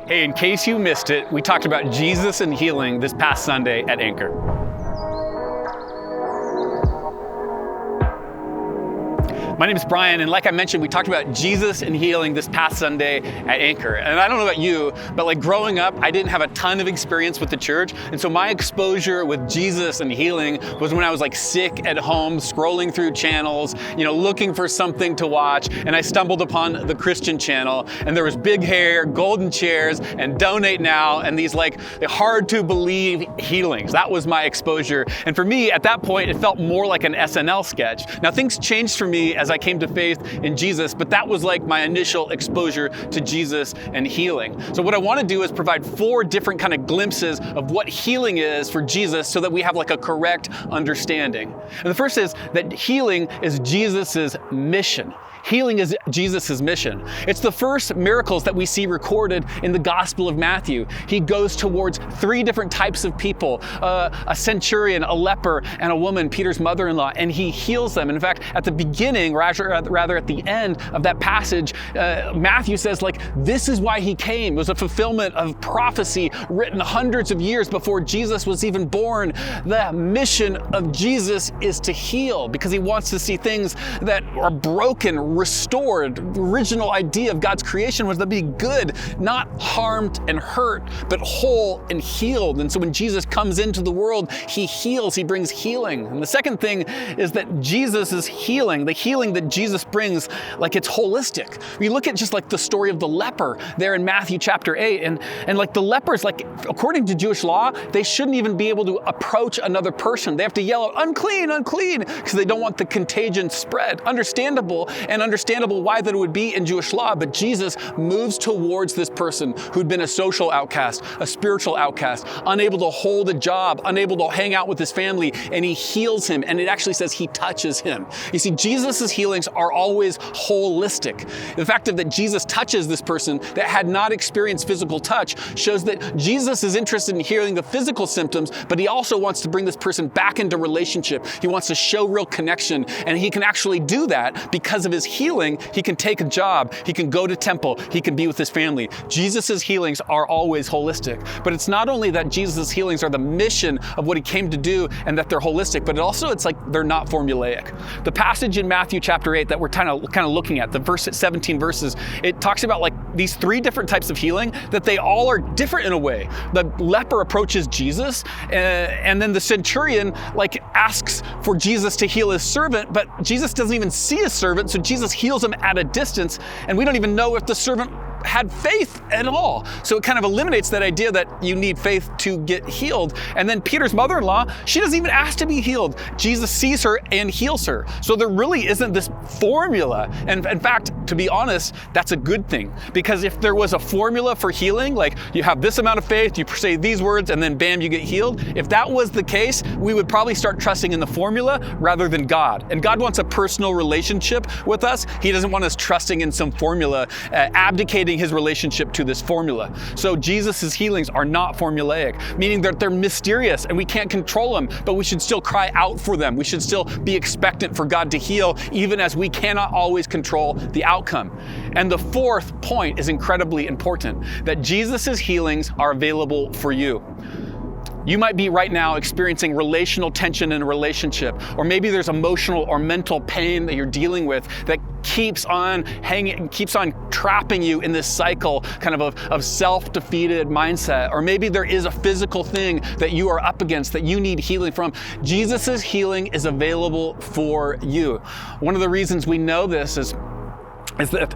Hey, in case you missed it, we talked about Jesus and healing this past Sunday at Anchor. My name is Bryan, and like I mentioned, we talked about Jesus and healing this past Sunday at Anchor. And I don't know about you, but like growing up, I didn't have a ton of experience with the church. And so my exposure with Jesus and healing was when I was like sick at home, scrolling through channels, looking for something to watch. And I stumbled upon the Christian channel, and there was big hair, golden chairs, and donate now, and these like hard to believe healings. That was my exposure. And for me, at that point, it felt more like an SNL sketch. Now things changed for me as I came to faith in Jesus, but that was like my initial exposure to Jesus and healing. So what I want to do is provide 4 different kind of glimpses of what healing is for Jesus so that we have like a correct understanding. And the first is that healing is Jesus's mission. Healing is Jesus' mission. It's the first miracles that we see recorded in the Gospel of Matthew. He goes towards 3 different types of people, a centurion, a leper, and a woman, Peter's mother-in-law, and he heals them. And in fact, at the beginning, rather at the end of that passage, Matthew says, this is why he came. It was a fulfillment of prophecy written hundreds of years before Jesus was even born. The mission of Jesus is to heal because he wants to see things that are broken, restored. The original idea of God's creation was to be good, not harmed and hurt, but whole and healed. And so when Jesus comes into the world, he heals, he brings healing. And the second thing is that Jesus is healing. The healing that Jesus brings, it's holistic. We look at just like the story of the leper there in Matthew chapter 8, and like the lepers, according to Jewish law, they shouldn't even be able to approach another person. They have to yell out, unclean, unclean, because they don't want the contagion spread. Understandable why that would be in Jewish law, but Jesus moves towards this person who'd been a social outcast, a spiritual outcast, unable to hold a job, unable to hang out with his family, and he heals him, and it actually says he touches him. You see, Jesus' healings are always holistic. The fact that Jesus touches this person that had not experienced physical touch shows that Jesus is interested in healing the physical symptoms, but he also wants to bring this person back into relationship. He wants to show real connection, and he can actually do that because of his healing. He can take a job, he can go to temple, he can be with his family. Jesus' healings are always holistic. But it's not only that Jesus' healings are the mission of what he came to do and that they're holistic, but it's like they're not formulaic. The passage in Matthew chapter 8 that we're kind of looking at, the 17 verses, it talks about these 3 different types of healing, that they all are different in a way. The leper approaches Jesus, and then the centurion asks for Jesus to heal his servant, but Jesus doesn't even see his servant, so Jesus heals him at a distance, and we don't even know if the servant had faith at all. So it kind of eliminates that idea that you need faith to get healed. And then Peter's mother-in-law, she doesn't even ask to be healed. Jesus sees her and heals her. So there really isn't this formula. And in fact, to be honest, that's a good thing. Because if there was a formula for healing, you have this amount of faith, you say these words, and then bam, you get healed. If that was the case, we would probably start trusting in the formula rather than God. And God wants a personal relationship with us. He doesn't want us trusting in some formula, abdicating his relationship to this formula. So Jesus' healings are not formulaic, meaning that they're mysterious and we can't control them, but we should still cry out for them. We should still be expectant for God to heal, even as we cannot always control the outcome. And the 4th point is incredibly important, that Jesus' healings are available for you. You might be right now experiencing relational tension in a relationship, or maybe there's emotional or mental pain that you're dealing with that keeps on trapping you in this cycle of self-defeated mindset. Or maybe there is a physical thing that you are up against that you need healing from. Jesus' healing is available for you. One of the reasons we know this is that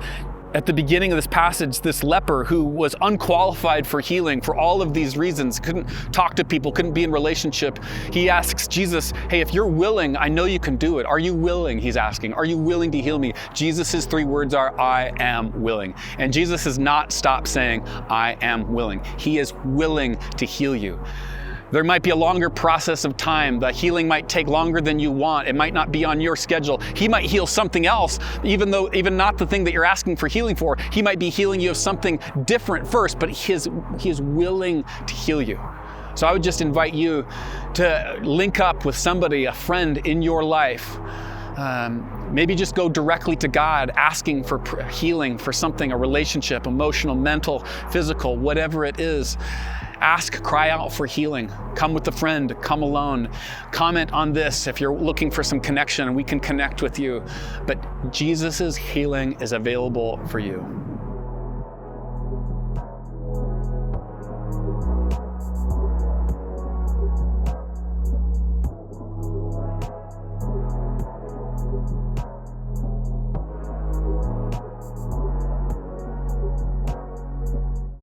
at the beginning of this passage, this leper who was unqualified for healing for all of these reasons, couldn't talk to people, couldn't be in relationship, he asks Jesus, hey, if you're willing, I know you can do it. Are you willing? He's asking, are you willing to heal me? Jesus' 3 words are, I am willing. And Jesus has not stopped saying, I am willing. He is willing to heal you. There might be a longer process of time. The healing might take longer than you want. It might not be on your schedule. He might heal something else, even not the thing that you're asking for healing for. He might be healing you of something different first, but he is willing to heal you. So I would just invite you to link up with somebody, a friend in your life, Maybe just go directly to God, asking for healing for something, a relationship, emotional, mental, physical, whatever it is. Ask, cry out for healing. Come with a friend, come alone. Comment on this if you're looking for some connection and we can connect with you. But Jesus' healing is available for you.